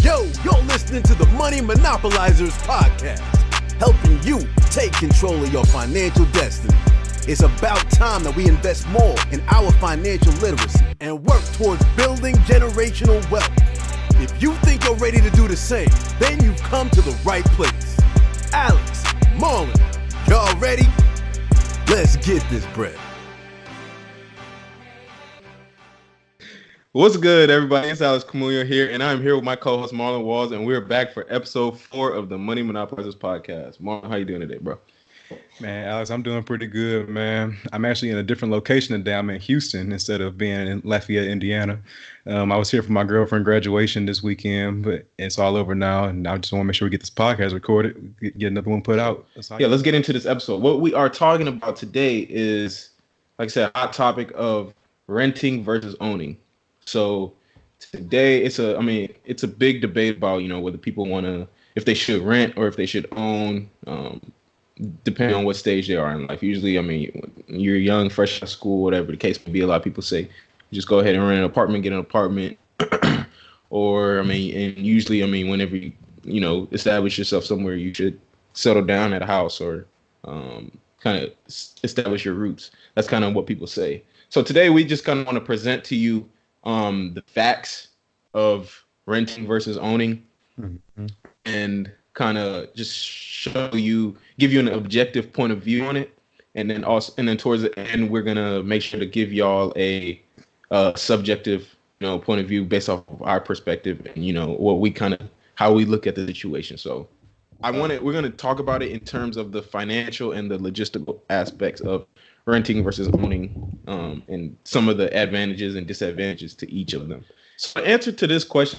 Yo, you're listening to the Money Monopolizers Podcast, helping you take control of your financial destiny. It's about time that we invest more in our financial literacy and work towards building generational wealth. If you think you're ready to do the same, then you've come to the right place. Alex, Marlon, y'all ready? Let's get this bread. What's good, everybody? It's Alex Camulia here, and I'm here with my co-host Marlon Walls, and we're back for episode 4 of the Money Monopolizers Podcast. Marlon, how you doing today, bro? Man, Alex, I'm doing pretty good, man. I'm actually in a different location today. I'm in Houston instead of being in Lafayette, Indiana. I was here for my girlfriend graduation this weekend, but it's all over now, and I just want to make sure we get this podcast recorded, get another one put out. Yeah, let's get into this episode. What we are talking about today is, like I said, a hot topic of renting versus owning. So today it's a big debate about, whether people want to, if they should rent or if they should own, depending on what stage they are in life. Usually, when you're young, fresh out of school, whatever the case may be, a lot of people say, just go ahead and rent an apartment, get an apartment. Or, and usually, whenever you, establish yourself somewhere, you should settle down at a house or kind of establish your roots. That's kind of what people say. So today we just kind of want to present to you the facts of renting versus owning, and kind of just give you an objective point of view on it, and then towards the end we're gonna make sure to give y'all a subjective point of view based off of our perspective and what we how we look at the situation. So we're gonna talk about it in terms of the financial and the logistical aspects of renting versus owning, and some of the advantages and disadvantages to each of them. So the answer to this question,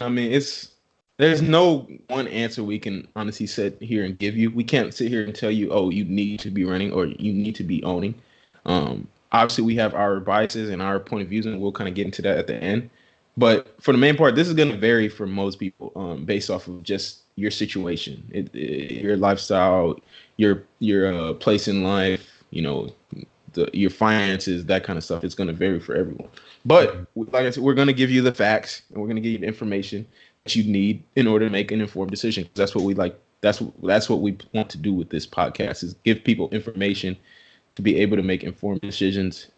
there's no one answer we can honestly sit here and give you. We can't sit here and tell you, oh, you need to be renting or you need to be owning. Obviously, we have our biases and our point of views, and we'll kind of get into that at the end. But for the main part, this is going to vary for most people based off of just your situation, your lifestyle, your place in life, your finances, that kind of stuff. It's going to vary for everyone. But like I said, we're going to give you the facts and we're going to give you the information that you need in order to make an informed decision. That's what we like. That's what we want to do with this podcast, is give people information to be able to make informed decisions,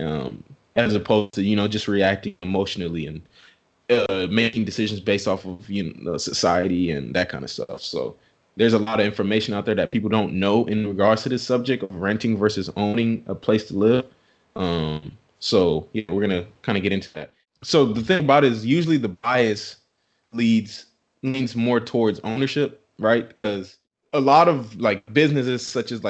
as opposed to, just reacting emotionally and making decisions based off of, society and that kind of stuff. So there's a lot of information out there that people don't know in regards to this subject of renting versus owning a place to live. So we're going to kind of get into that. So the thing about it is usually the bias leans more towards ownership, right? Because a lot of businesses such as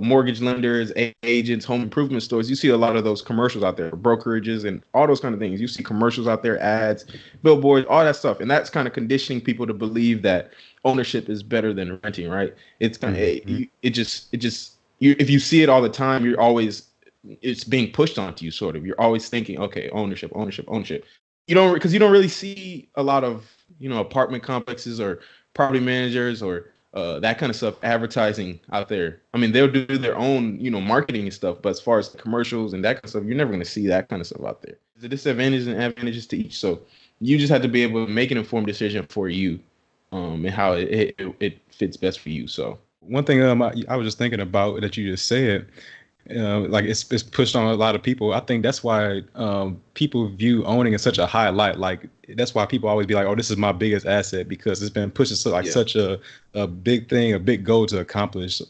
mortgage lenders, agents, home improvement stores, you see a lot of those commercials out there, brokerages and all those kind of things. You see commercials out there, ads, billboards, all that stuff. And that's kind of conditioning people to believe that ownership is better than renting, right? It's kind of, if you see it all the time, it's being pushed onto you, sort of. You're always thinking, okay, ownership. Because you don't really see a lot of, apartment complexes or property managers or that kind of stuff advertising out there. They'll do their own, marketing and stuff, but as far as commercials and that kind of stuff, you're never going to see that kind of stuff out there. There's a disadvantages and advantages to each. So you just have to be able to make an informed decision for you, and how it fits best for you. So one thing I was just thinking about that you just said, it's pushed on a lot of people. I think that's why people view owning in such a high light. That's why people always be like, oh, this is my biggest asset, because it's been pushed such a big thing, a big goal to accomplish.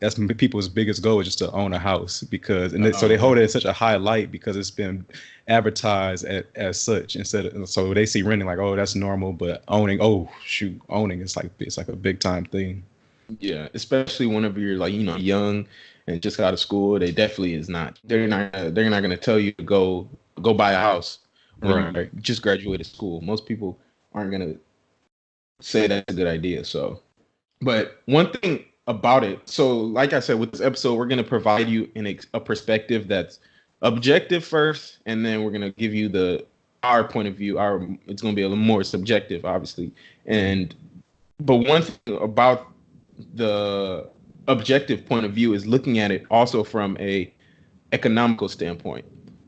That's people's biggest goal, is just to own a house, so they hold it in such a high light because it's been advertised as such, so they see renting like, oh, that's normal, but owning is like a big time thing. Yeah, especially whenever you're young and just got out of school. They definitely is not. They're not going to tell you to go buy a house when you just graduated school. Most people aren't going to say that's a good idea. So, but one thing about it, so like I said, with this episode, we're going to provide you a perspective that's objective first, and then we're going to give you our point of view. It's going to be a little more subjective, obviously. But one thing about the objective point of view is looking at it also from a economical standpoint.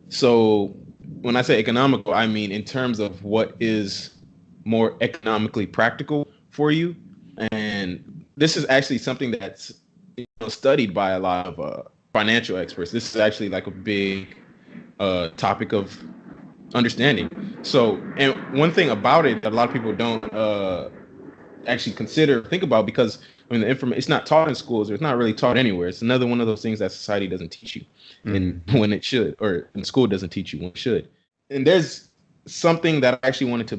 So when I say economical, I mean in terms of what is more economically practical for you. And this is actually something that's studied by a lot of financial experts. This is actually like a big topic of understanding. So, and one thing about it that a lot of people don't actually think about, because I mean the information, it's not taught in schools, or it's not really taught anywhere. It's another one of those things that society doesn't teach you, and when it should, or in school doesn't teach you when it should. And there's something that I actually wanted to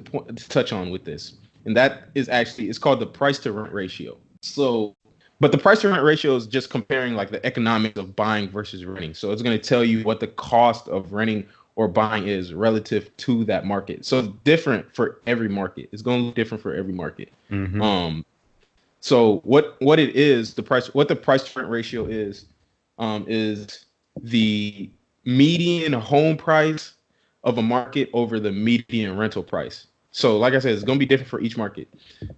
touch on with this, and that is actually, it's called the price to rent ratio. So, but the price to rent ratio is just comparing like the economics of buying versus renting. So it's going to tell you what the cost of renting or buying is relative to that market. So it's different for every market. It's going to look different for every market. So what it is, what the price to rent ratio is the median home price of a market over the median rental price. So like I said, it's going to be different for each market.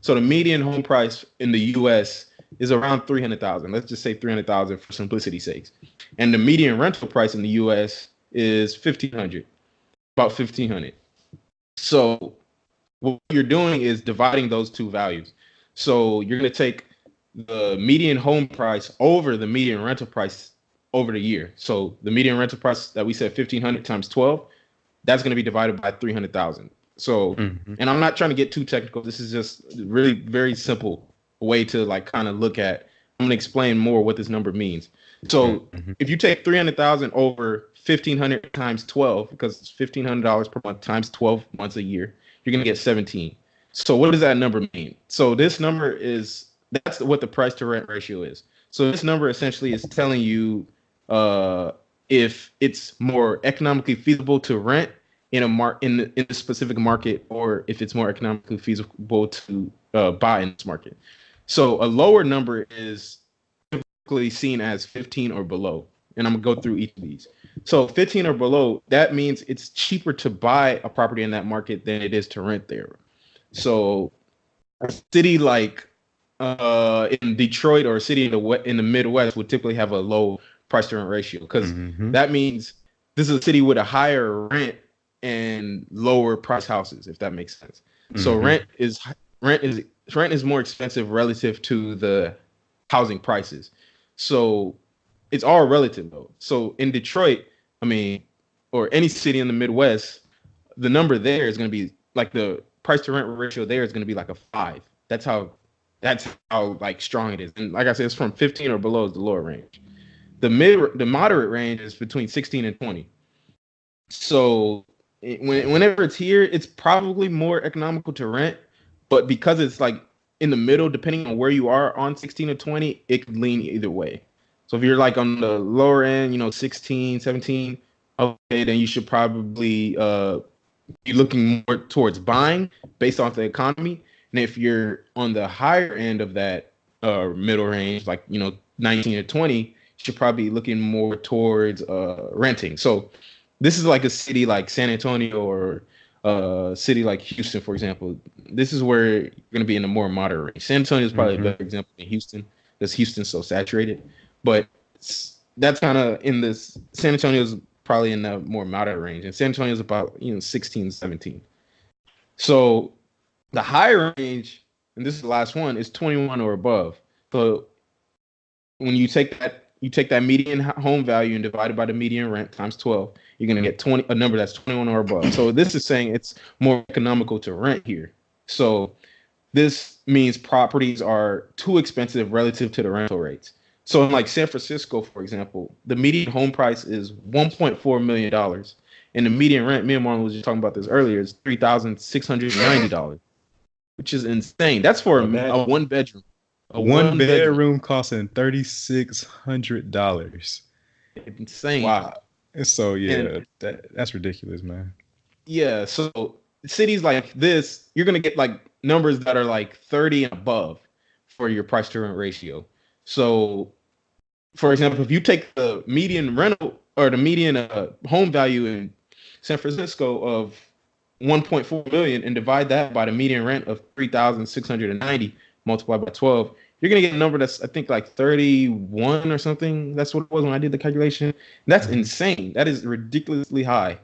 So the median home price in the US is around 300,000. Let's just say 300,000 for simplicity's sake. And the median rental price in the US is 1,500, about 1,500. So what you're doing is dividing those two values. So you're going to take the median home price over the median rental price over the year. So the median rental price that we said 1,500 times 12, that's going to be divided by 300,000. So, and I'm not trying to get too technical. This is just really very simple way to like kind of look at. I'm going to explain more what this number means. So if you take 300,000 over 1,500 times 12, because it's $1,500 per month times 12 months a year, you're going to get 17. So what does that number mean? So this number that's what the price to rent ratio is. So this number essentially is telling you if it's more economically feasible to rent in a specific market, or if it's more economically feasible to buy in this market. So a lower number is typically seen as 15 or below. And I'm gonna go through each of these. So 15 or below, that means it's cheaper to buy a property in that market than it is to rent there. So a city like in Detroit, or a city in the Midwest would typically have a low price to rent ratio, because that means this is a city with a higher rent and lower price houses, if that makes sense. So rent is more expensive relative to the housing prices. So it's all relative though. So in Detroit, I mean, or any city in the Midwest, the number there is going to be like the price to rent ratio there is going to be like a 5. That's how like strong it is. And like I said, it's from 15 or below is the lower range. The moderate range is between 16 and 20. So whenever it's here, it's probably more economical to rent, but because it's like in the middle, depending on where you are on 16 or 20, it could lean either way. So if you're like on the lower end, 16, 17, okay, then you should probably be looking more towards buying based off the economy. And if you're on the higher end of that middle range, like 19 or 20, you should probably be looking more towards renting. So this is like a city like San Antonio, or a city like Houston, for example. This is where you're going to be in a more moderate range. San Antonio is probably a better example than Houston, because Houston's so saturated. But that's kind of in this. San Antonio is probably in the more moderate range, and San Antonio is about 16, 17. So the higher range, and this is the last one, is 21 or above. So when you take that median home value and divide it by the median rent times 12, you're going to get a number that's 21 or above. So this is saying it's more economical to rent here. So this means properties are too expensive relative to the rental rates. So in like San Francisco, for example, the median home price is $1.4 million. And the median rent, me and Marlon was just talking about this earlier, is $3,690, which is insane. That's for a one bedroom. A one bedroom costing $3,600. Insane. Wow. So that's ridiculous, man. Yeah. So cities like this, you're gonna get like numbers that are like 30 and above for your price to rent ratio. So, for example, if you take the median rental or the median home value in San Francisco of 1.4 million and divide that by the median rent of 3,690 multiplied by 12, you're gonna get a number that's I think like 31 or something. That's what it was when I did the calculation. That's insane. That is ridiculously high.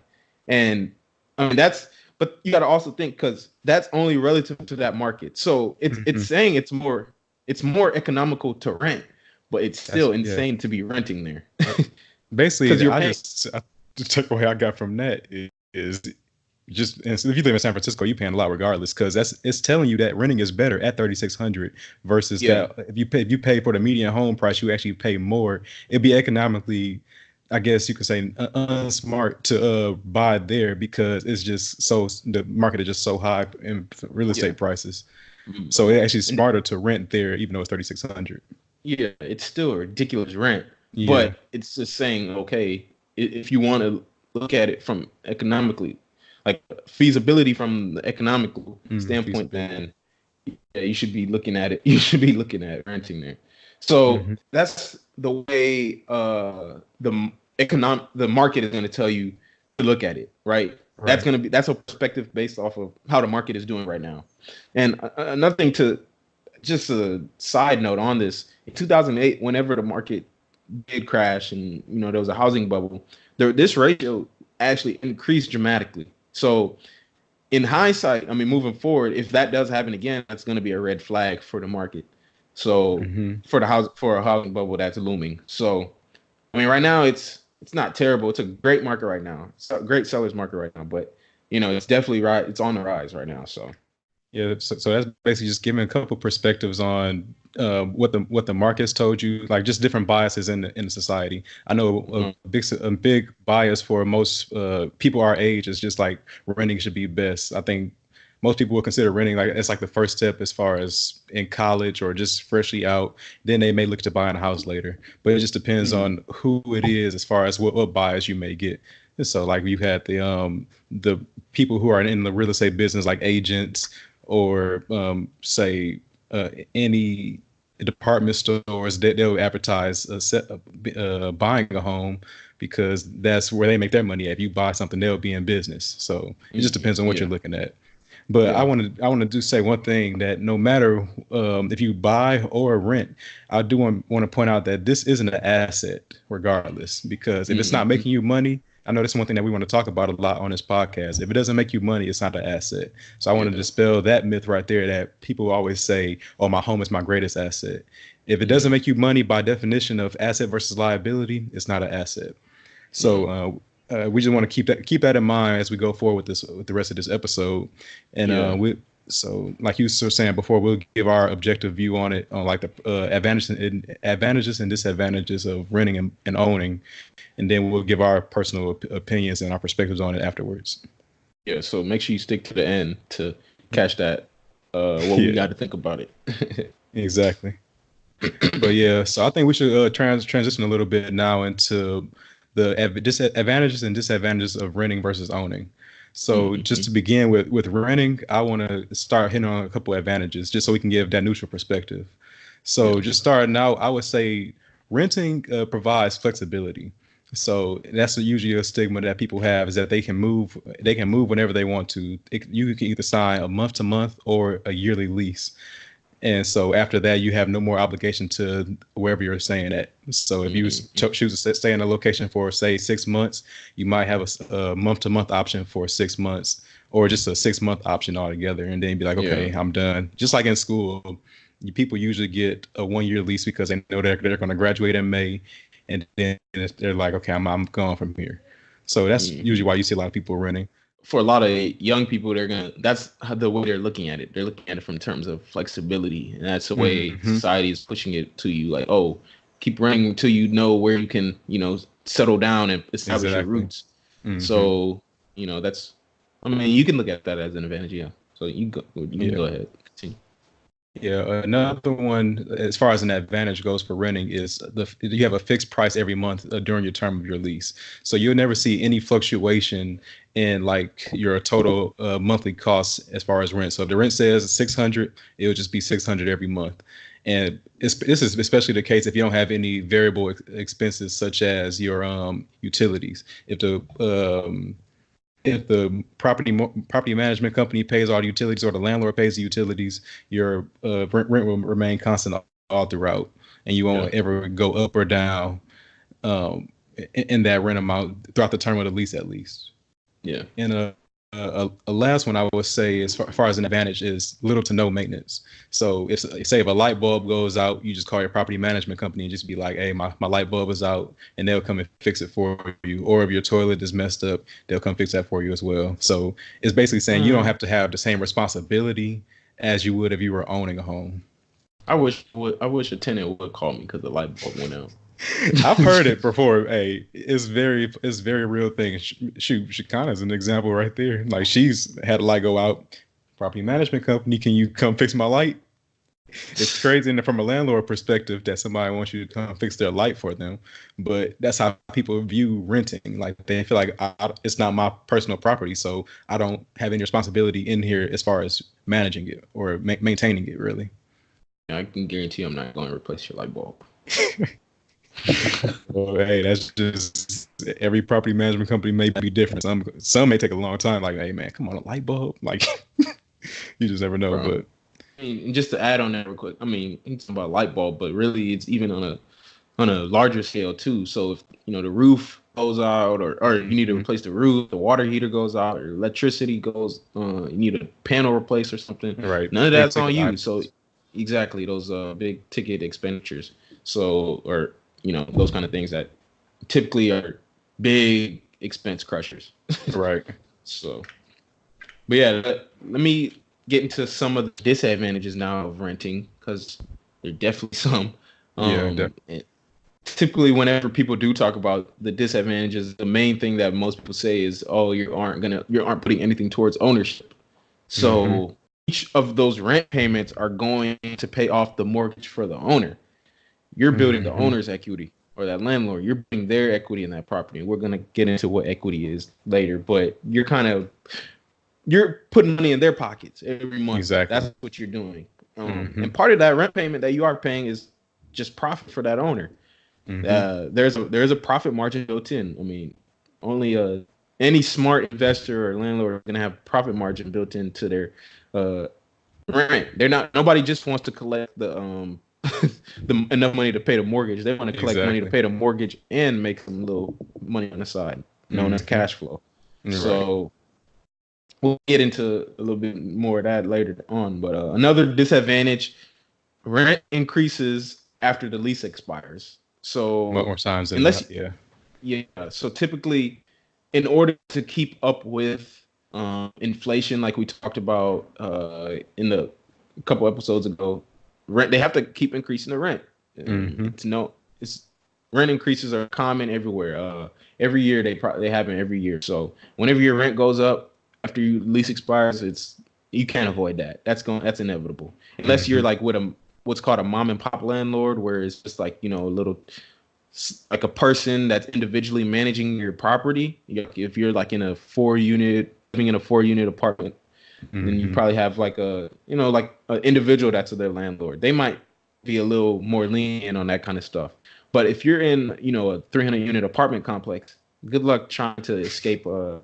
And I mean but you got to also think because that's only relative to that market. So it's saying it's more economical to rent, but it's still insane to be renting there. Basically, the takeaway I got from that is just, and so if you live in San Francisco, you're paying a lot regardless, because it's telling you that renting is better at $3,600 versus that if you pay for the median home price, you actually pay more. It'd be economically, I guess you could say, unsmart to buy there because it's just the market is just so high in real estate prices. So it's actually smarter to rent there, even though it's $3,600. Yeah, it's still a ridiculous rent, but it's just saying, okay, if you want to look at it from economically, like feasibility from the economical standpoint, then you should be looking at it. You should be looking at renting there. So that's the way the market is going to tell you to look at it, right? That's a perspective based off of how the market is doing right now. And another thing, to just a side note on this, in 2008, whenever the market did crash and there was a housing bubble, this ratio actually increased dramatically. So in hindsight, I mean, moving forward, if that does happen again, that's going to be a red flag for the market. So for a housing bubble that's looming. So I mean, right now it's not terrible. It's a great market right now. It's a great seller's market right now, but it's definitely right. It's on the rise right now. So yeah, so that's basically just giving a couple perspectives on what the market's told you, like just different biases in the society. I know a big bias for most people our age is just like renting should be best. I think most people will consider renting like it's like the first step as far as in college or just freshly out. Then they may look to buying a house later, but it just depends on who it is as far as what bias you may get. So like you had the people who are in the real estate business, like agents or say any department stores, they'll advertise buying a home because that's where they make their money. If you buy something, they'll be in business. So it just depends on what you're looking at. But I want to say one thing, that no matter if you buy or rent, I do want to point out that this isn't an asset regardless, because if it's not making you money, I know that's one thing that we want to talk about a lot on this podcast. If it doesn't make you money, it's not an asset. So I want to dispel that myth right there that people always say, oh, my home is my greatest asset. If it doesn't make you money, by definition of asset versus liability, it's not an asset. So we just want to keep that in mind as we go forward with the rest of this episode. And so like you were saying before, we'll give our objective view on it, on like the advantages and disadvantages of renting and owning, and then we'll give our personal opinions and our perspectives on it afterwards. Yeah, so make sure you stick to the end to catch that we got to think about it. Exactly. But yeah, so I think we should transition a little bit now into the advantages and disadvantages of renting versus owning. So just to begin with renting, I want to start hitting on a couple of advantages just so we can give that neutral perspective. So just starting out, I would say renting provides flexibility. So that's usually a stigma that people have, is that they can move whenever they want to. You can either sign a month to month or a yearly lease. And so after that, you have no more obligation to wherever you're staying at. So if you choose to stay in a location for, say, 6 months, you might have a month-to-month option for 6 months, or just a 6-month option altogether. And then be like, okay, I'm done. Just like in school, people usually get a 1-year lease because they know they're going to graduate in May. And then they're like, okay, I'm gone from here. So that's usually why you see a lot of people renting. For a lot of young people, that's how the way they're looking at it. They're looking at it from terms of flexibility. And that's the way society is pushing it to you. Like, oh, keep renting until you know where you can, settle down and establish your roots. So, that's, I mean, you can look at that as an advantage. Yeah. So you can go ahead. Continue. Yeah, another one as far as an advantage goes for renting is you have a fixed price every month during your term of your lease. So you'll never see any fluctuation in like your total monthly costs as far as rent. So if the rent says $600, it will just be $600 every month. And this is especially the case if you don't have any variable expenses such as your utilities. If the property management company pays all the utilities, or the landlord pays the utilities, your rent will remain constant all throughout, and you won't ever go up or down in that rent amount throughout the term of the lease, at least. Yeah. And a last one I would say, as far as an advantage, is little to no maintenance. So if a light bulb goes out, you just call your property management company and just be like, hey, my light bulb is out, and they'll come and fix it for you. Or if your toilet is messed up, they'll come fix that for you as well. So it's basically saying you don't have to have the same responsibility as you would if you were owning a home. I wish a tenant would call me because the light bulb went out. I've heard it before. Hey, it's very real thing. Shoot, Shikana is an example right there. Like, she's had a light go out. Property management company, can you come fix my light? It's crazy, and from a landlord perspective, that somebody wants you to come fix their light for them. But that's how people view renting. Like, they feel like it's not my personal property, so I don't have any responsibility in here as far as managing it or maintaining it, really. I can guarantee I'm not going to replace your light bulb. Well, hey, that's just, every property management company may be different. Some may take a long time. Like, hey, man, come on, a light bulb. Like, you just never know. Bro. But I mean, just to add on that real quick, I mean, it's about light bulb, but really it's even on a larger scale too. So if the roof goes out, or you need to replace the roof, the water heater goes out, or electricity goes, you need a panel replaced or something. Right. None of that's on you. So exactly, those big ticket expenditures. So, or those kind of things that typically are big expense crushers. Right. So, but yeah, let me get into some of the disadvantages now of renting, because there are definitely some. And typically, whenever people do talk about the disadvantages, the main thing that most people say is, "Oh, you aren't putting anything towards ownership." So each of those rent payments are going to pay off the mortgage for the owner. You're building the owner's equity, or that landlord. You're building their equity in that property. We're going to get into what equity is later, but you're putting money in their pockets every month. Exactly. That's what you're doing. And part of that rent payment that you are paying is just profit for that owner. There's a profit margin built in. I mean, only any smart investor or landlord are going to have profit margin built into their rent. Nobody just wants to collect the enough money to pay the mortgage. They want to collect money to pay the mortgage and make some little money on the side, known as cash flow. So we'll get into a little bit more of that later on. But another disadvantage: rent increases after the lease expires. So more times than unless that, yeah. So typically, in order to keep up with inflation, like we talked about in the couple episodes ago, they have to keep increasing the rent. Rent increases are common everywhere. Every year they happen every year. So whenever your rent goes up after your lease expires, you can't avoid that. That's inevitable. Unless you're like with what's called a mom and pop landlord, where it's just like a little, like a person that's individually managing your property. If you're like living in a 4-unit apartment, then you probably have like an individual that's their landlord. They might be a little more lenient on that kind of stuff. But if you're in, a 300-unit apartment complex, good luck trying to escape a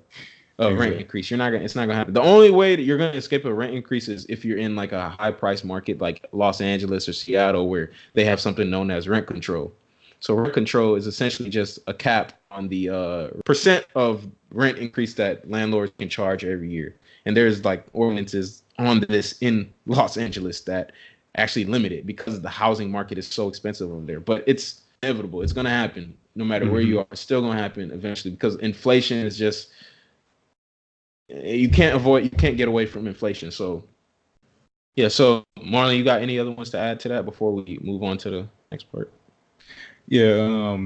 rent increase. It's not gonna happen. The only way that you're gonna escape a rent increase is if you're in like a high price market like Los Angeles or Seattle, where they have something known as rent control. So rent control is essentially just a cap on the percent of rent increase that landlords can charge every year. And there's like ordinances on this in Los Angeles that actually limit it, because the housing market is so expensive over there. But it's inevitable. It's going to happen no matter where you are. It's still going to happen eventually, because inflation is just, you can't get away from inflation. So, yeah. So, Marlon, you got any other ones to add to that before we move on to the next part? Yeah.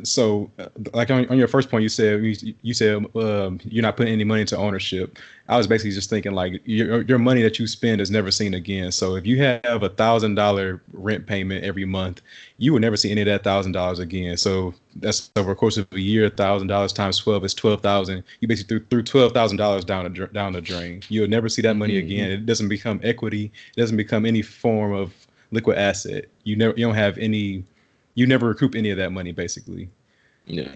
So, like on your first point, you said you're not putting any money into ownership. I was basically just thinking like your money that you spend is never seen again. So if you have $1,000 rent payment every month, you will never see any of that $1,000 again. So that's over the course of a year. $1,000 times 12 is $12,000. You basically threw $12,000 down the drain. You'll never see that money again. It doesn't become equity. It doesn't become any form of liquid asset. You never recoup any of that money, basically. Yeah.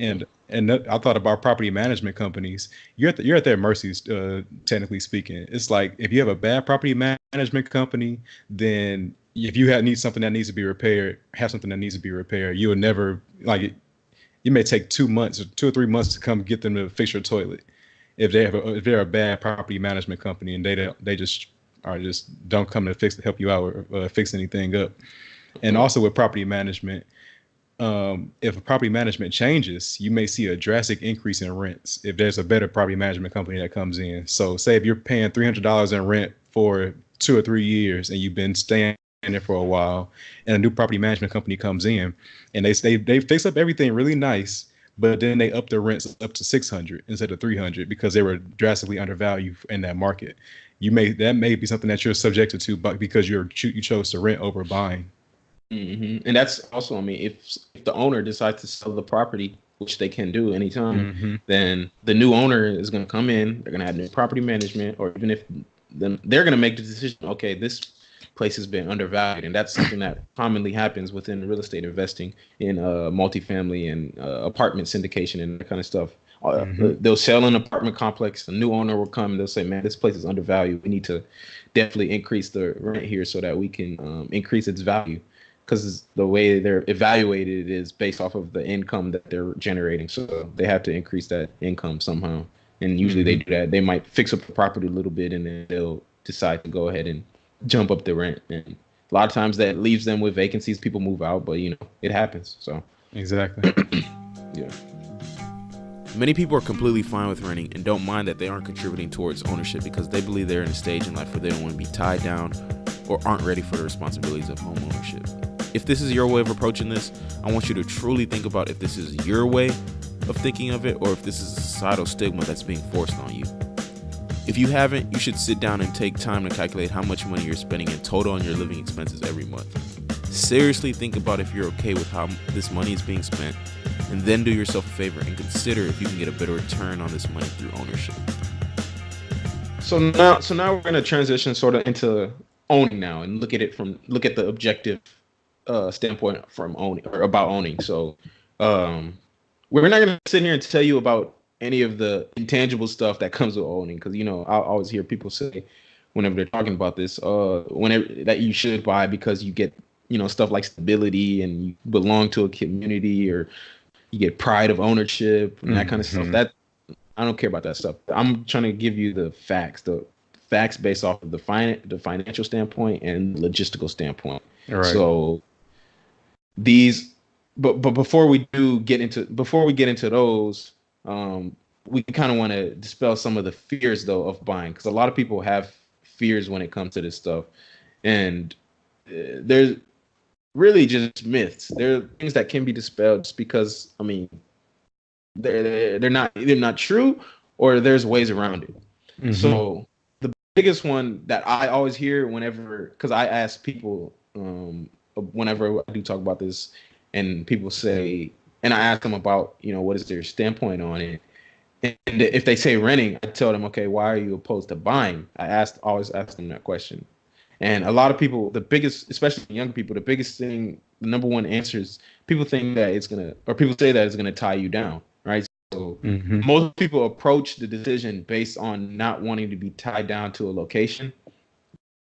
And I thought about property management companies. You're at their mercy, technically speaking. It's like if you have a bad property management company, then if you need something that needs to be repaired, have something that needs to be repaired, you will never like. It may take 2 months or 2 or 3 months to come get them to fix your toilet. If they're a bad property management company and they just don't come to help you out or fix anything up. And also with property management, if a property management changes, you may see a drastic increase in rents if there's a better property management company that comes in. So say if you're paying $300 in rent for 2 or 3 years and you've been staying there for a while, and a new property management company comes in and they fix up everything really nice, but then they up the rents up to $600 instead of $300 because they were drastically undervalued in that market. That may be something that you're subjected to, but because you chose to rent over buying. Mm-hmm. And that's also, I mean, if the owner decides to sell the property, which they can do anytime, then the new owner is going to come in. They're going to have new property management, or even if then they're going to make the decision. Okay, this place has been undervalued, and that's something that commonly happens within real estate investing in multifamily and apartment syndication and that kind of stuff. They'll sell an apartment complex. A new owner will come. They'll say, "Man, this place is undervalued. We need to definitely increase the rent here so that we can increase its value." Because the way they're evaluated is based off of the income that they're generating. So they have to increase that income somehow. And usually they do that. They might fix up the property a little bit and then they'll decide to go ahead and jump up the rent. And a lot of times that leaves them with vacancies. People move out, but it happens. So exactly. Yeah. Many people are completely fine with renting and don't mind that they aren't contributing towards ownership because they believe they're in a stage in life where they don't want to be tied down or aren't ready for the responsibilities of home ownership. If this is your way of approaching this, I want you to truly think about if this is your way of thinking of it or if this is a societal stigma that's being forced on you. If you haven't, you should sit down and take time to calculate how much money you're spending in total on your living expenses every month. Seriously think about if you're okay with how this money is being spent, and then do yourself a favor and consider if you can get a better return on this money through ownership. So now we're going to transition sort of into owning now and look at the objective standpoint from owning or about owning. So we're not going to sit here and tell you about any of the intangible stuff that comes with owning, because I always hear people say whenever they're talking about this, whenever that you should buy because you get stuff like stability and you belong to a community, or you get pride of ownership and that kind of stuff. That I don't care about that stuff. I'm trying to give you the facts based off of the financial standpoint and logistical standpoint. Right. So but before we get into those, we kind of want to dispel some of the fears though of buying, because a lot of people have fears when it comes to this stuff, and there's really just myths. There are things that can be dispelled just because they're not either not true or there's ways around it. So the biggest one that I always hear because I ask people whenever I do talk about this, and people say, and I ask them about, what is their standpoint on it. And if they say renting, I tell them, okay, why are you opposed to buying? I always ask them that question. And a lot of people, especially young people, the number one answer is people think that people say that it's going to tie you down, right? So most people approach the decision based on not wanting to be tied down to a location.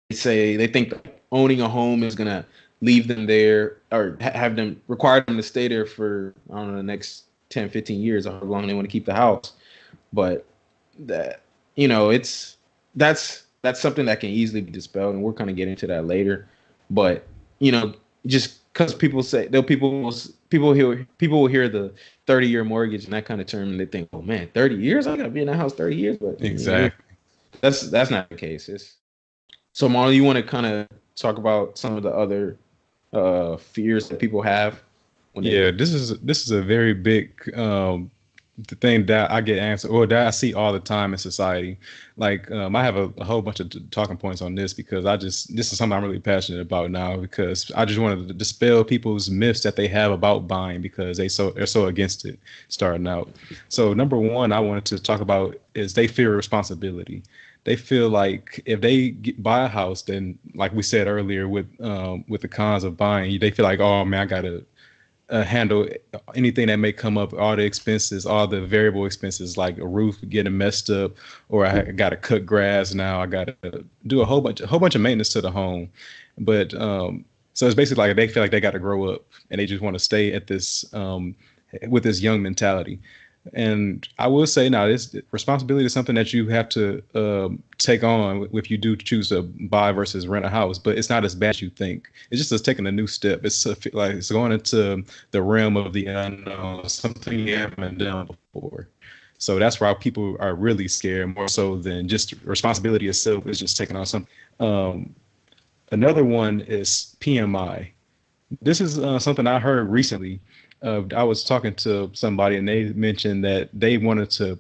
They think that owning a home is going to leave them there or require them to stay there for, I don't know, the next 10, 15 years, or how long they want to keep the house. But that, that's something that can easily be dispelled, and we're going to get into that later. But just because people say people will hear the 30-year mortgage and that kind of term, and they think, oh man, 30 years, I got to be in that house 30 years. But exactly, that's not the case. So Marlon, you want to kind of talk about some of the other fears that people have? This is a very big the thing that I get answered, or that I see all the time in society. Like I have a whole bunch of talking points on this, because this is something I'm really passionate about now, because I just wanted to dispel people's myths that they have about buying, because they're so against it starting out. So number one I wanted to talk about is they fear responsibility. They feel like if they buy a house, then like we said earlier with the cons of buying, they feel like, oh man, I gotta handle anything that may come up, all the expenses, all the variable expenses, like a roof getting messed up, or I got to cut grass now, I got to do a whole bunch of maintenance to the home. But so it's basically like they feel like they got to grow up and they just want to stay at this with this young mentality. And I will say now, this responsibility is something that you have to take on if you do choose to buy versus rent a house. But it's not as bad as you think. It's just taking a new step. It's like it's going into the realm of the unknown, something you haven't done before. So that's why people are really scared, more so than just responsibility itself. Is just taking on something. Another one is PMI. This is something I heard recently. I was talking to somebody and they mentioned that they wanted to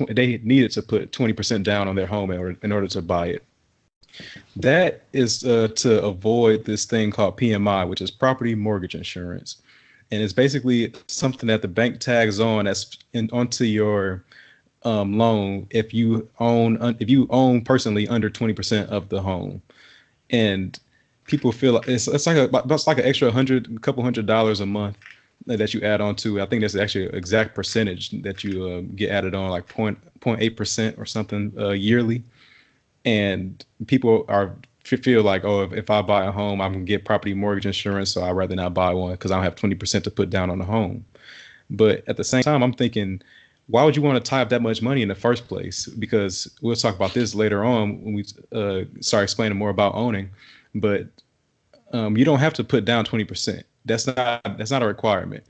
they needed to put 20% down on their home in order to buy it. That is to avoid this thing called PMI, which is property mortgage insurance. And it's basically something that the bank tags on onto your loan if you own personally under 20% of the home. And people feel like it's like an extra couple $100 a month that you add on to. I think that's actually an exact percentage that you get added on, like 0.8% or something yearly. And people feel like, oh, if I buy a home, I'm gonna get property mortgage insurance, so I'd rather not buy one because I don't have 20% to put down on the home. But at the same time, I'm thinking, why would you want to tie up that much money in the first place? Because we'll talk about this later on when we start explaining more about owning. But you don't have to put down 20%. That's not a requirement.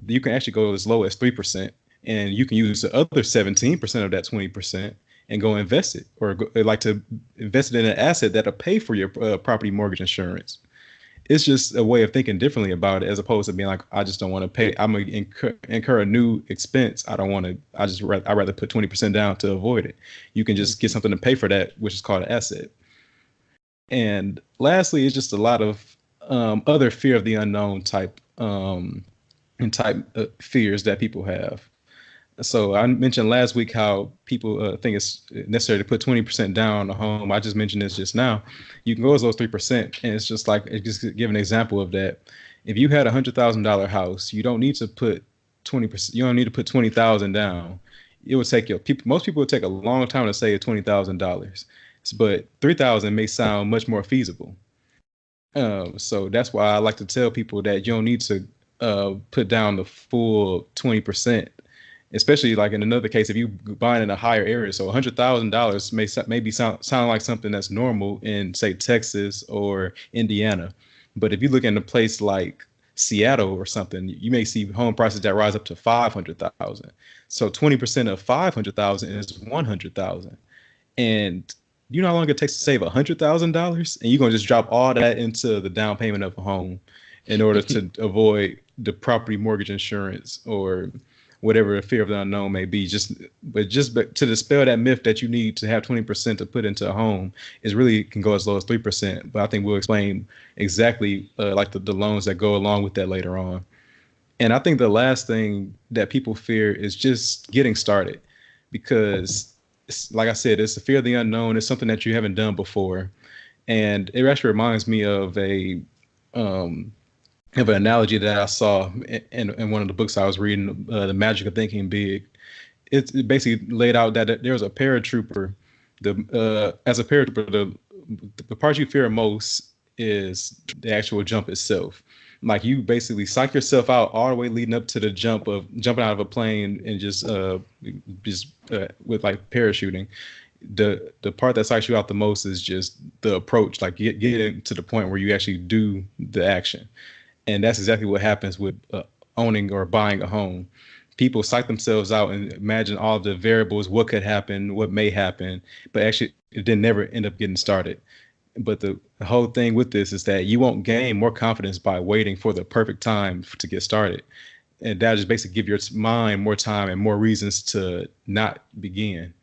You can actually go as low as 3%, and you can use the other 17% of that 20% and go invest it, or like to invest it in an asset that'll pay for your property mortgage insurance. It's just a way of thinking differently about it, as opposed to being like, I just don't want to pay. I'm gonna incur a new expense. I don't want to. I'd rather put 20% down to avoid it. You can just get something to pay for that, which is called an asset. And lastly, it's just a lot of other fear of the unknown type fears that people have. So I mentioned last week how people think it's necessary to put 20% down on the home. I just mentioned this just now. You can go as low as 3%, and it's just like, just give an example of that. If you had $100,000 house, you don't need to put 20%. You don't need to put 20,000 down. It would take most people would take a long time to save $20,000, but 3,000 may sound much more feasible. So that's why I like to tell people that you don't need to put down the full 20%. Especially like in another case, if you buying in a higher area, so $100,000 maybe sound like something that's normal in, say, Texas or Indiana. But if you look in a place like Seattle or something, you may see home prices that rise up to $500,000. So 20% of $500,000 is $100,000, and you know how long it takes to save $100,000, and you're gonna just drop all that into the down payment of a home in order to avoid the property mortgage insurance or whatever the fear of the unknown may be. But to dispel that myth that you need to have 20% to put into a home, is really can go as low as 3%. But I think we'll explain exactly like the loans that go along with that later on. And I think the last thing that people fear is just getting started, because like I said, it's the fear of the unknown. It's something that you haven't done before. And it actually reminds me of an analogy that I saw in one of the books I was reading, The Magic of Thinking Big. It basically laid out that there's a paratrooper. As a paratrooper, the part you fear most is the actual jump itself. Like, you basically psych yourself out all the way leading up to the jumping out of a plane and just with like parachuting. The part that psychs you out the most is just the approach, like getting to the point where you actually do the action. And that's exactly what happens with owning or buying a home. People psych themselves out and imagine all the variables, what could happen, what may happen, but actually it didn't never end up getting started. But the whole thing with this is that you won't gain more confidence by waiting for the perfect time to get started. And that just basically give your mind more time and more reasons to not begin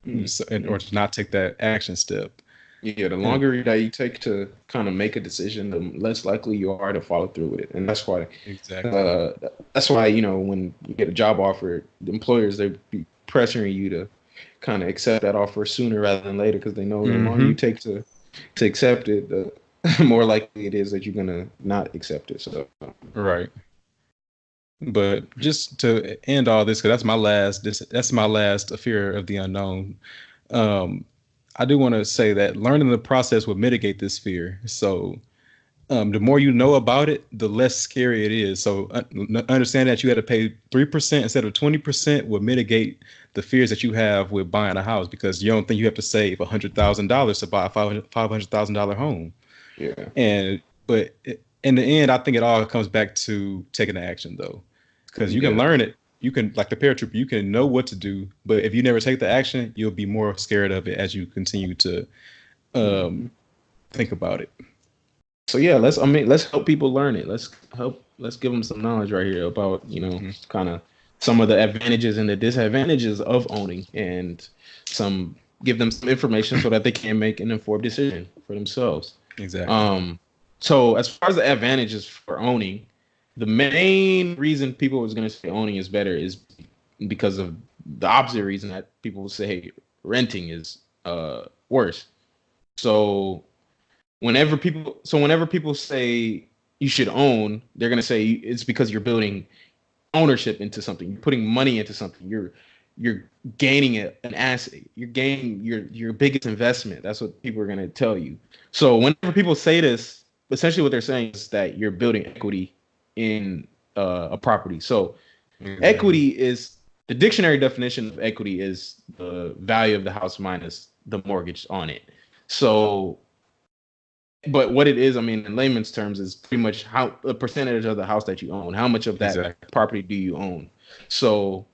or to not take that action step. Yeah, the longer that you take to kind of make a decision, the less likely you are to follow through with it. And that's why, when you get a job offer, the employers, they be pressuring you to kind of accept that offer sooner rather than later, because they know the longer you take to accept it, the more likely it is that you're going to not accept it. So right. But just to end all this, because that's my last fear of the unknown. I do want to say that learning the process would mitigate this fear. So the more you know about it, the less scary it is. So understand that you had to pay 3% instead of 20% will mitigate the fears that you have with buying a house, because you don't think you have to save $100,000 to buy a $500,000 home. Yeah. But in the end, I think it all comes back to taking the action, though, because you can learn it. You can, like the paratrooper, you can know what to do, but if you never take the action, you'll be more scared of it as you continue to think about it. So yeah, let's help people learn it. Let's give them some knowledge right here about, kind of some of the advantages and the disadvantages of owning, and give them some information so that they can make an informed decision for themselves. Exactly. So as far as the advantages for owning, the main reason people was going to say owning is better is because of the opposite reason that people will say, hey, renting is worse. So whenever people say you should own, they're going to say it's because you're building ownership into something. You're putting money into something. You're gaining an asset. You're gaining your biggest investment. That's what people are going to tell you. So whenever people say this, essentially what they're saying is that you're building equity in a property. So equity is, the dictionary definition of equity is the value of the house minus the mortgage on it. So, but what it is, I mean, in layman's terms, is pretty much how a percentage of the house that you own. How much of that property do you own? So,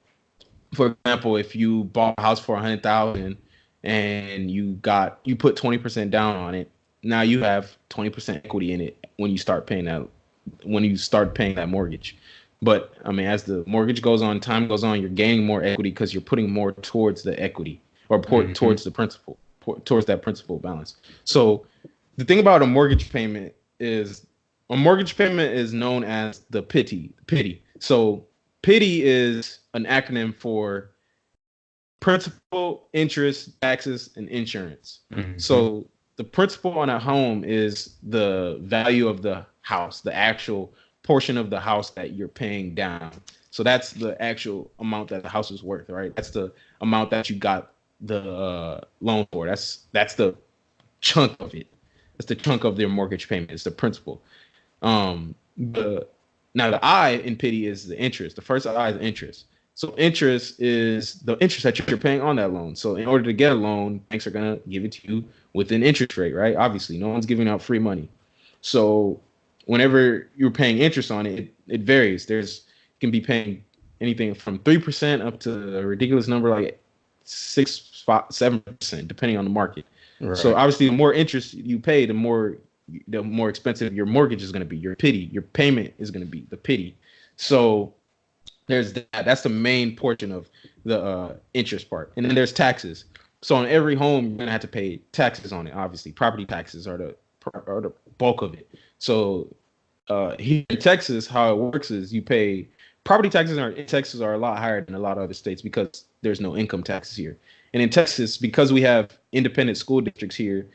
for example, if you bought a house for $100,000 and you put 20% down on it, now you have 20% equity in it when you start paying that mortgage. But I mean, as the mortgage goes on, time goes on, you're gaining more equity because you're putting more towards the equity, or towards the principal, towards that principal balance. So the thing about a mortgage payment is known as the PITI. So PITI is an acronym for principal, interest, taxes, and insurance. So the principal on a home is the value of the house, the actual portion of the house that you're paying down. So that's the actual amount that the house is worth, right? That's the amount that you got the loan for. That's the chunk of it. That's the chunk of their mortgage payment. It's the principal. Now the I in PITI is the interest. The first I is interest. So interest is the interest that you're paying on that loan. So in order to get a loan, banks are going to give it to you with an interest rate, right? Obviously, no one's giving out free money. So whenever you're paying interest on it, it varies. You can be paying anything from 3% up to a ridiculous number like 7%, depending on the market. Right. So obviously, the more interest you pay, the more expensive your mortgage is going to be. Your PITI, your payment is going to be the PITI. So there's that. That's the main portion of the interest part. And then there's taxes. So on every home, you're going to have to pay taxes on it. Obviously, property taxes are the bulk of it. So here in Texas, how it works is you pay property taxes in Texas are a lot higher than a lot of other states because there's no income taxes here. And in Texas, because we have independent school districts here,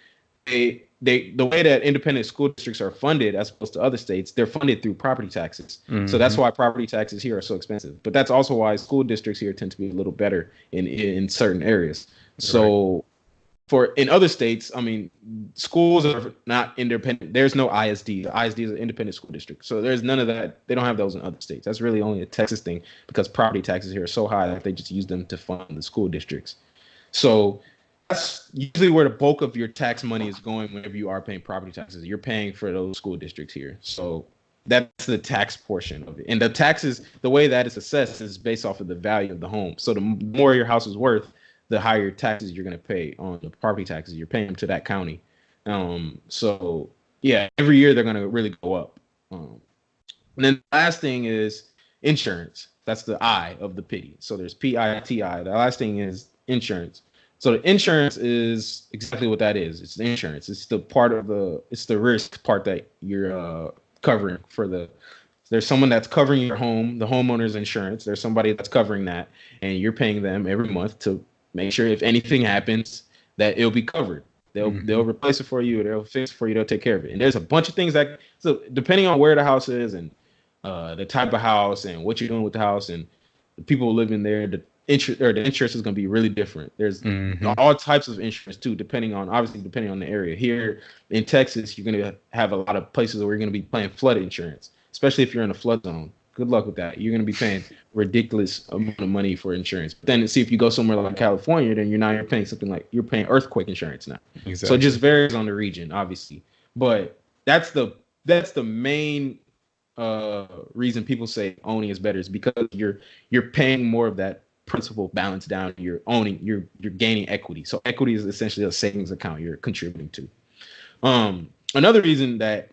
the way that independent school districts are funded as opposed to other states, they're funded through property taxes. So that's why property taxes here are so expensive. But that's also why school districts here tend to be a little better in certain areas. So in other states, I mean, schools are not independent. There's no ISD. The ISD is an independent school district. So there's none of that. They don't have those in other states. That's really only a Texas thing because property taxes here are so high that they just use them to fund the school districts. So that's usually where the bulk of your tax money is going whenever you are paying property taxes. You're paying for those school districts here. So that's the tax portion of it. And the taxes, the way that it's assessed is based off of the value of the home. So the more your house is worth, the higher taxes you're going to pay on the property taxes. You're paying them to that county. So yeah, every year they're going to really go up. And then the last thing is insurance. That's the I of the PITI. So there's PITI. The last thing is insurance. So the insurance is exactly what that is. It's the insurance. It's the risk part that you're covering there's someone that's covering your home, the homeowner's insurance. There's somebody that's covering that, and you're paying them every month to make sure if anything happens that it'll be covered. They'll replace it for you, they'll fix it for you, they'll take care of it. And there's a bunch of things so depending on where the house is and the type of house and what you're doing with the house and the people living there, interest, or the interest is going to be really different. There's all types of insurance too, depending on the area. Here in Texas, you're going to have a lot of places where you're going to be paying flood insurance, especially if you're in a flood zone. Good luck with that. You're going to be paying ridiculous amount of money for insurance. But then see if you go somewhere like California, then you're paying something like you're paying earthquake insurance now. Exactly. So it just varies on the region, obviously. But that's the main reason people say owning is better, is because you're paying more of that principal balance down. You're gaining equity. So equity is essentially a savings account you're contributing to. Another reason that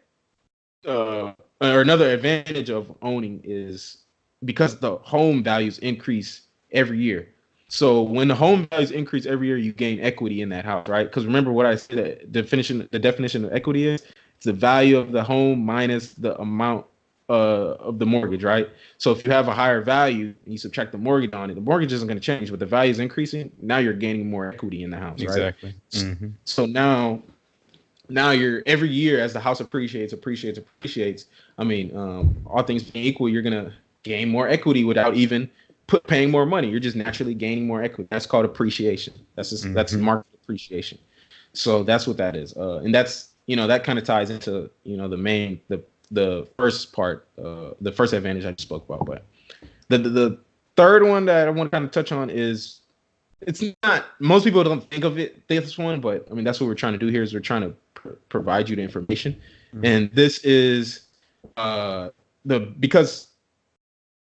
or another advantage of owning is because the home values increase every year. So when the home values increase every year, you gain equity in that house, right? Because remember what I said, the definition of equity is it's the value of the home minus the amount of the mortgage, right? So if you have a higher value and you subtract the mortgage on it, the mortgage isn't going to change, but the value is increasing. Now you're gaining more equity in the house, right? Exactly. So now you're, every year as the house appreciates. I mean, all things being equal, you're going to gain more equity without even paying more money. You're just naturally gaining more equity. That's called appreciation. That's market appreciation. So that's what that is. And that's, that kind of ties into, the first part, the first advantage I just spoke about. But the third one that I want to kind of touch on is, it's not, most people don't think of it this one, but I mean, that's what we're trying to do here, is we're trying to provide you the information. And this is because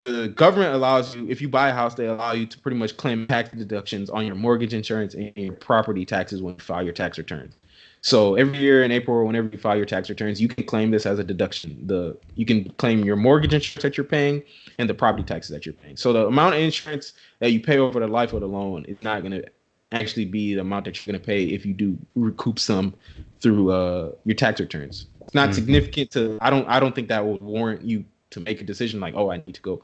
the government allows you, if you buy a house, they allow you to pretty much claim tax deductions on your mortgage insurance and your property taxes when you file your tax returns. So every year in April, whenever you file your tax returns, you can claim this as a deduction. You can claim your mortgage insurance that you're paying and the property taxes that you're paying. So the amount of insurance that you pay over the life of the loan is not going to actually be the amount that you're going to pay if you do recoup some through your tax returns. It's not significant to, I don't think that would warrant you to make a decision like, oh, I need to go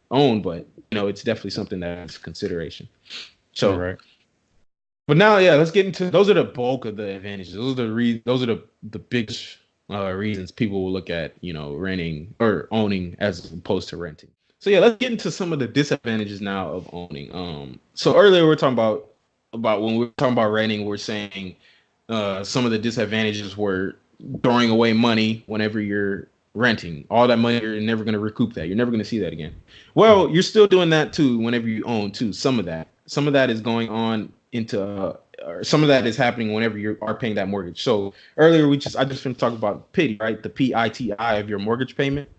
own, but it's definitely something that's consideration. So, right. But now, let's get into, those are the bulk of the advantages. Those are the biggest reasons people will look at, renting or owning as opposed to renting. So let's get into some of the disadvantages now of owning. So earlier we were talking about when we were talking about renting, we're saying some of the disadvantages were throwing away money whenever you're renting. All that money, you're never going to recoup that. You're never going to see that again. Well, you're still doing that too whenever you own too. Some of that is going on into, or some of that is happening whenever you are paying that mortgage. So earlier I just finished talking about PITI, right? The PITI of your mortgage payment.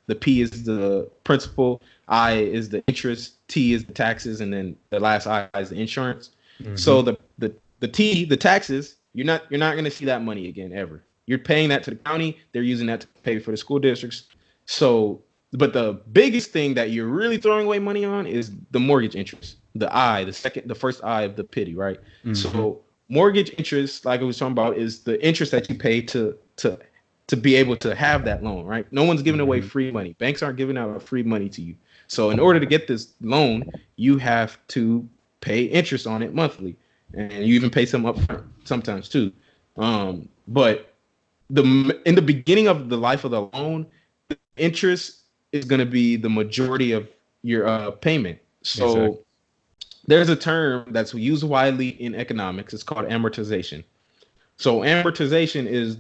The P is the principal, I is the interest, T is the taxes, and then the last I is the insurance. So the T, the taxes, you're not going to see that money again ever. You're paying that to the county. They're using that to pay for the school districts. So, but the biggest thing that you're really throwing away money on is the mortgage interest. The first I of the PITI, right? So mortgage interest, like I was talking about, is the interest that you pay to be able to have that loan, right? No one's giving away free money. Banks aren't giving out free money to you. So in order to get this loan, you have to pay interest on it monthly, and you even pay some upfront sometimes too. But in the beginning of the life of the loan, the interest is going to be the majority of your payment. So exactly. There's a term that's used widely in economics. It's called amortization. So amortization is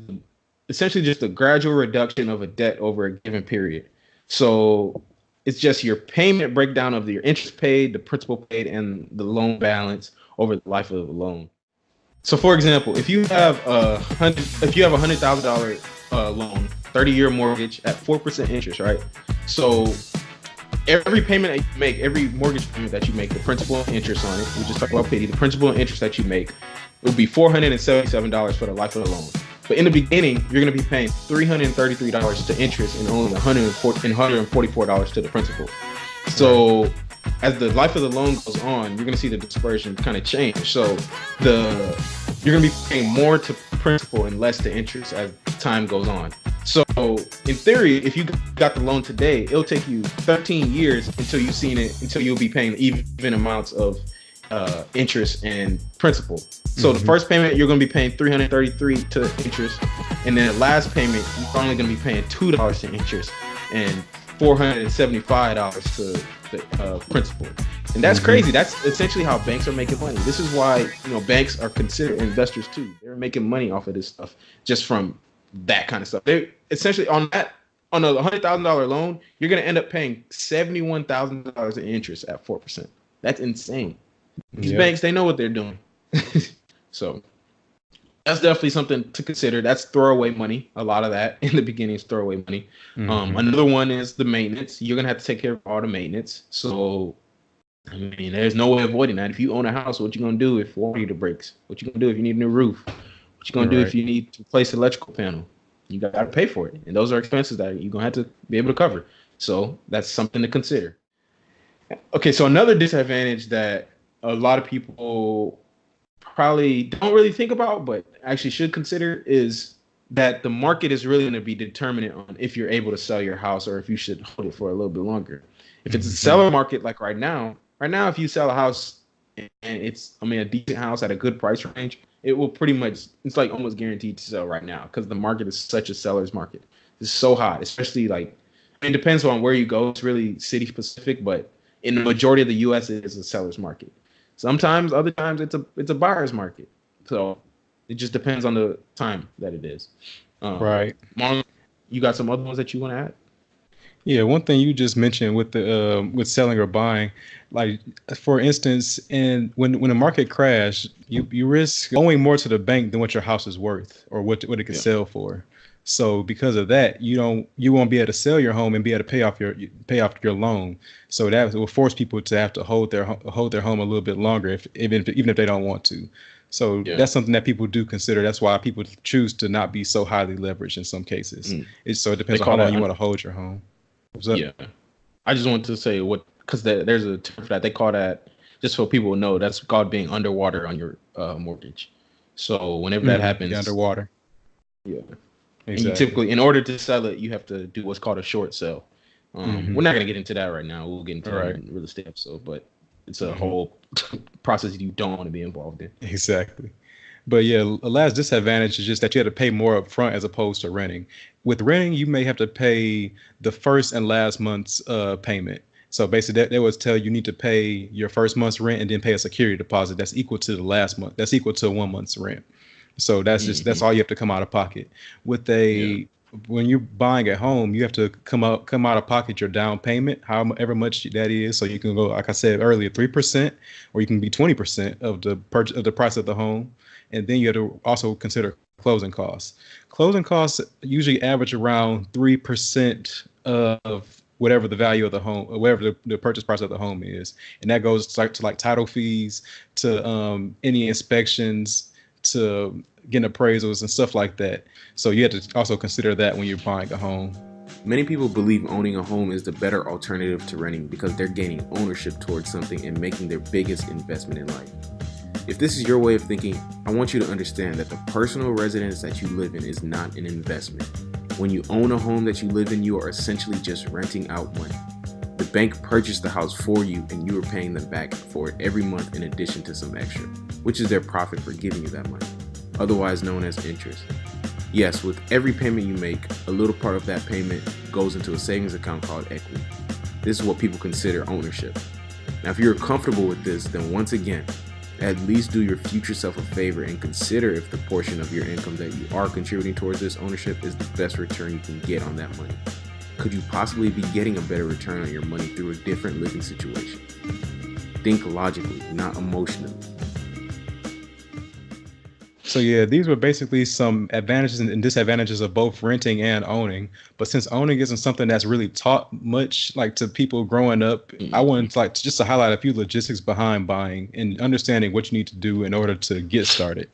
essentially just a gradual reduction of a debt over a given period. So it's just your payment breakdown of your interest paid, the principal paid, and the loan balance over the life of the loan. So for example, if you have $100,000 loan, 30-year mortgage at 4% interest, right? So every payment that you make, every mortgage payment that you make, the principal and interest on it, we just talked about PITI, the principal and interest that you make, it would be $477 for the life of the loan. But in the beginning, you're going to be paying $333 to interest and only $144 to the principal. So as the life of the loan goes on, you're going to see the dispersion kind of change. So you're going to be paying more to principal and less to interest as time goes on. So in theory, if you got the loan today, it'll take you 13 years until you'll be paying even amounts of interest and principal. So the first payment, you're going to be paying $333 to interest, and then the last payment, you're only going to be paying $2 to interest and $475 to the principal. And that's crazy. That's essentially how banks are making money. This is why, banks are considered investors too. They're making money off of this stuff just from that kind of stuff. They essentially on a $100,000 loan, you're going to end up paying $71,000 in interest at 4%. That's insane. These banks, they know what they're doing. So that's definitely something to consider. That's throwaway money. A lot of that in the beginning is throwaway money. Another one is the maintenance. You're going to have to take care of all the maintenance. So, I mean, there's no way of avoiding that. If you own a house, what you going to do if water heater breaks? What you going to do if you need a new roof? What you going to do if you need to replace the electrical panel? You got to pay for it. And those are expenses that you're going to have to be able to cover. So that's something to consider. Okay, so another disadvantage that a lot of people probably don't really think about, but actually should consider, is that the market is really going to be determinant on if you're able to sell your house or if you should hold it for a little bit longer. If it's a seller market like right now, if you sell a house and it's, a decent house at a good price range, it will pretty much, it's like almost guaranteed to sell right now because the market is such a seller's market. It's so hot, especially it depends on where you go. It's really city specific, but in the majority of the U.S., it is a seller's market. Sometimes, other times, it's a buyer's market. So it just depends on the time that it is. Right. Marlon, you got some other ones that you want to add? Yeah, one thing you just mentioned with the with selling or buying, like for instance, when the market crashed, you risk owing more to the bank than what your house is worth or what it could sell for. So because of that, you won't be able to sell your home and be able to pay off your loan. So that will force people to have to hold their home a little bit longer, even if they don't want to. So that's something that people do consider. That's why people choose to not be so highly leveraged in some cases. So it depends on how long you want to hold your home. What's up? Yeah, I just wanted to say because there's a term for that. They call that, just so people know, that's called being underwater on your mortgage. So whenever that happens, underwater. Yeah. Exactly. And you typically, in order to sell it, you have to do what's called a short sale. We're not going to get into that right now. We'll get into that in the real estate episode, but it's a whole process you don't want to be involved in. Exactly. But yeah, the last disadvantage is just that you have to pay more up front as opposed to renting. With renting, you may have to pay the first and last month's payment. So basically, they would tell you need to pay your first month's rent and then pay a security deposit that's equal to the last month. That's equal to 1 month's rent. So that's all you have to come out of pocket. When you're buying at home, you have to come out of pocket your down payment, however much that is. So you can go, like I said earlier, 3%, or you can be 20% of the price of the home. And then you have to also consider closing costs. Closing costs usually average around 3% of whatever the value of the home, or whatever the purchase price of the home is. And that goes to title fees, to any inspections, to getting appraisals and stuff like that. So you have to also consider that when you're buying a home. Many people believe owning a home is the better alternative to renting because they're gaining ownership towards something and making their biggest investment in life. If this is your way of thinking, I want you to understand that the personal residence that you live in is not an investment. When you own a home that you live in, you are essentially just renting out money. The bank purchased the house for you and you are paying them back for it every month in addition to some extra, which is their profit for giving you that money, otherwise known as interest. Yes, with every payment you make, a little part of that payment goes into a savings account called equity. This is what people consider ownership. Now, if you're comfortable with this, then once again, at least do your future self a favor and consider if the portion of your income that you are contributing towards this ownership is the best return you can get on that money. Could you possibly be getting a better return on your money through a different living situation? Think logically, not emotionally. So yeah, these were basically some advantages and disadvantages of both renting and owning. But since owning isn't something that's really taught much to people growing up, I wanted to highlight a few logistics behind buying and understanding what you need to do in order to get started.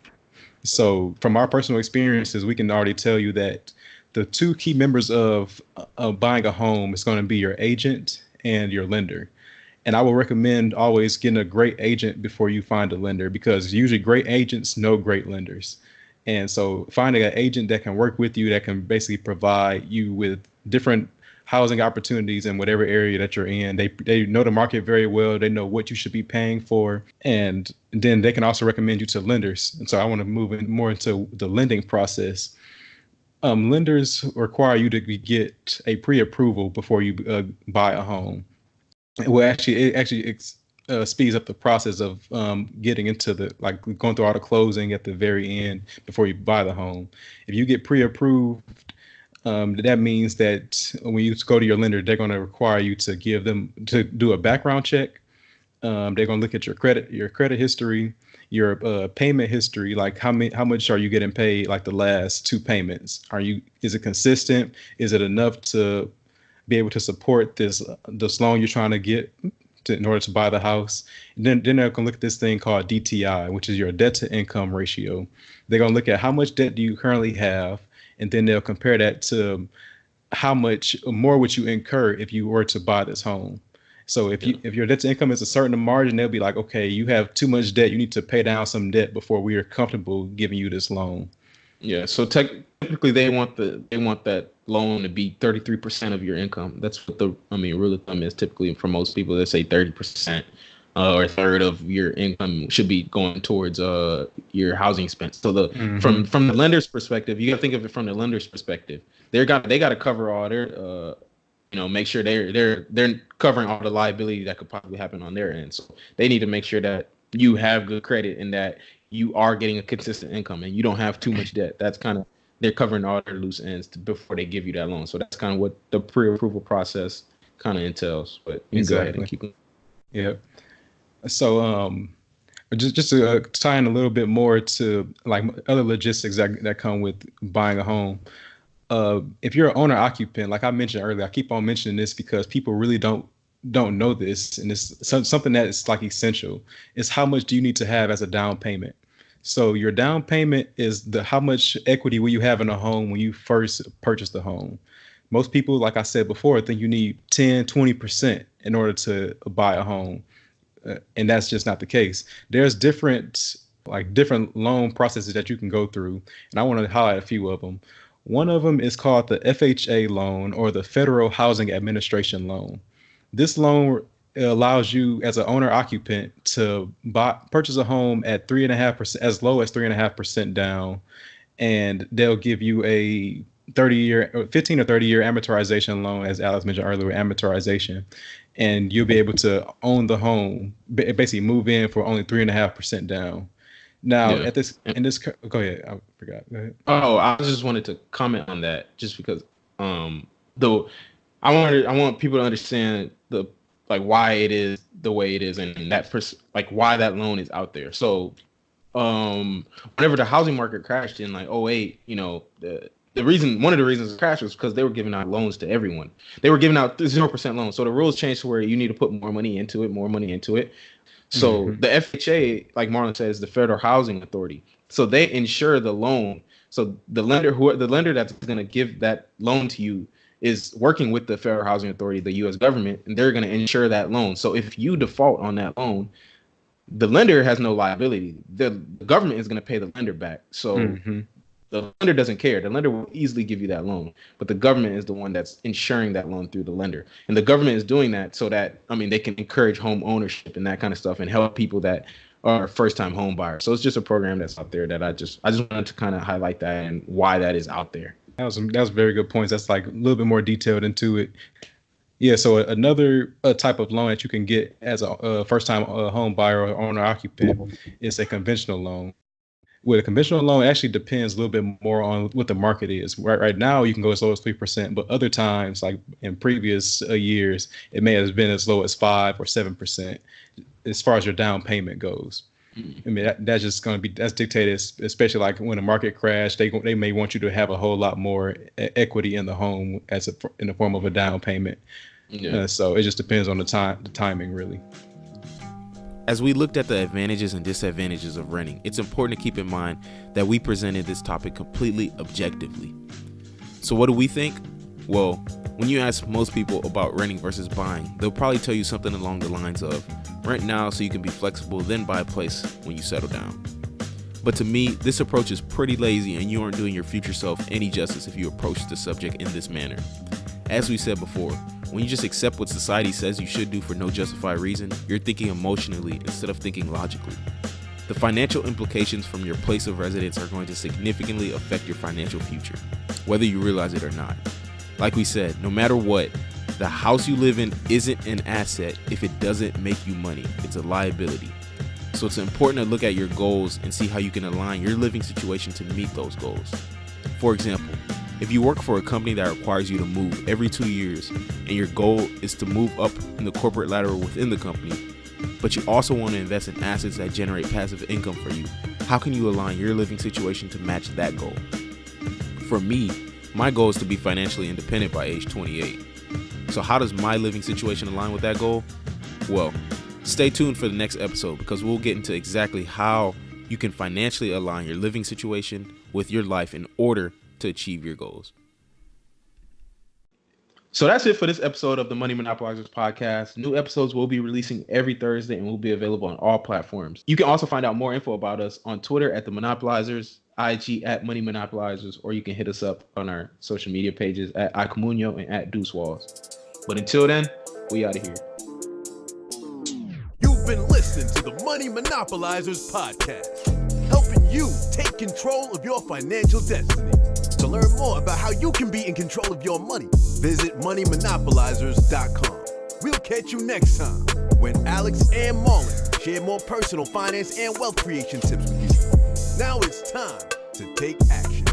So from our personal experiences, we can already tell you that the two key members of buying a home is going to be your agent and your lender. And I will recommend always getting a great agent before you find a lender, because usually great agents know great lenders. And so finding an agent that can work with you, that can basically provide you with different housing opportunities in whatever area that you're in. They know the market very well. They know what you should be paying for. And then they can also recommend you to lenders. And so I want to move more into the lending process. Lenders require you to get a pre-approval before you buy a home. Well, actually, speeds up the process of getting into the, like, going through all the closing at the very end before you buy the home. If you get pre-approved, that means that when you go to your lender, they're going to require you to do a background check. They're going to look at your credit history, your payment history, like how much are you getting paid, like the last 2 payments. Is it consistent? Is it enough to be able to support this loan you're trying to get in order to buy the house? And then they're going to look at this thing called DTI, which is your debt to income ratio. They're going to look at how much debt do you currently have, and then they'll compare that to how much more would you incur if you were to buy this home. So if your debt to income is a certain margin, they'll be like, okay, you have too much debt. You need to pay down some debt before we are comfortable giving you this loan. Yeah. So typically they want that loan to be 33% of your income. That's what rule of thumb is typically for most people. They say 30% or a third of your income should be going towards your housing expense. So from the lender's perspective, you got to think of it from the lender's perspective. They got to cover all their make sure they're covering all the liability that could possibly happen on their end. So they need to make sure that you have good credit and that you are getting a consistent income and you don't have too much debt. That's kind of, they're covering all their loose ends before they give you that loan. So that's kind of what the pre-approval process kind of entails. But you can go ahead and keep it. Yeah. So just to tie in a little bit more to like other logistics that come with buying a home. If you're an owner occupant, like I mentioned earlier, I keep on mentioning this because people really don't know this, and it's something that is like essential. Is how much do you need to have as a down payment? So your down payment is how much equity will you have in a home when you first purchase the home. Most people, like I said before, think you need 10-20% in order to buy a home, and that's just not the case. There's different loan processes that you can go through, and I want to highlight a few of them. One of them is called the FHA loan, or the Federal Housing Administration loan. This loan allows you as an owner occupant to purchase a home at 3.5%, as low as 3.5% down, and they'll give you a 15 or 30 year amortization loan, as Alex mentioned earlier, amortization, and you'll be able to own the home, basically move in for only 3.5% down. Now, go ahead. I forgot. Go ahead. Oh, I just wanted to comment on that, just because, though, I want people to understand why it is the way it is, and why that loan is out there. So, whenever the housing market crashed in 2008, one of the reasons it crashed was because they were giving out loans to everyone. They were giving out 0% loans. So the rules changed to where you need to put more money into it. So the FHA, like Marlon says, the Federal Housing Authority. So they insure the loan. So the lender that's going to give that loan to you is working with the Federal Housing Authority, the U.S. government, and they're going to insure that loan. So if you default on that loan, the lender has no liability. The government is going to pay the lender back. So the lender doesn't care. The lender will easily give you that loan, but the government is the one that's insuring that loan through the lender. And the government is doing that so that, they can encourage home ownership and that kind of stuff and help people that are first-time home buyers. So it's just a program that's out there that I just wanted to kind of highlight that and why that is out there. That was very good points. That's like a little bit more detailed into it. Yeah, so another type of loan that you can get as a first-time home buyer or owner occupant is a conventional loan. With a conventional loan, it actually depends a little bit more on what the market is. Right now, you can go as low as 3%, but other times, like in previous years, it may have been as low as 5 or 7% as far as your down payment goes. That's just going to be dictated, especially like when the market crashed. They may want you to have a whole lot more equity in the home in the form of a down payment. Yeah. So it just depends on the timing, really. As we looked at the advantages and disadvantages of renting, it's important to keep in mind that we presented this topic completely objectively. So what do we think? Well, when you ask most people about renting versus buying, they'll probably tell you something along the lines of rent now so you can be flexible, then buy a place when you settle down. But to me, this approach is pretty lazy, and you aren't doing your future self any justice if you approach the subject in this manner. As we said before, when you just accept what society says you should do for no justified reason, you're thinking emotionally instead of thinking logically. The financial implications from your place of residence are going to significantly affect your financial future, whether you realize it or not. Like we said, no matter what, The house you live in isn't an asset if it doesn't make you money. It's a liability. So it's important to look at your goals and see how you can align your living situation to meet those goals. For example, if you work for a company that requires you to move every 2 years and your goal is to move up in the corporate ladder within the company, but you also want to invest in assets that generate passive income for you, how can you align your living situation to match that goal? For me, my goal is to be financially independent by age 28. So how does my living situation align with that goal? Well, stay tuned for the next episode because we'll get into exactly how you can financially align your living situation with your life in order to achieve your goals. So that's it for this episode of the Money Monopolizers Podcast. New episodes will be releasing every Thursday and will be available on all platforms. You can also find out more info about us on Twitter at the Monopolizers, IG at Money Monopolizers, or you can hit us up on our social media pages at iComunio and at Deuce Walls. But until then, we out of here. You've been listening to the Money Monopolizers Podcast, helping you take control of your financial destiny. To learn more about how you can be in control of your money, visit moneymonopolizers.com. We'll catch you next time when Alex and Marlon share more personal finance and wealth creation tips with you. Now it's time to take action.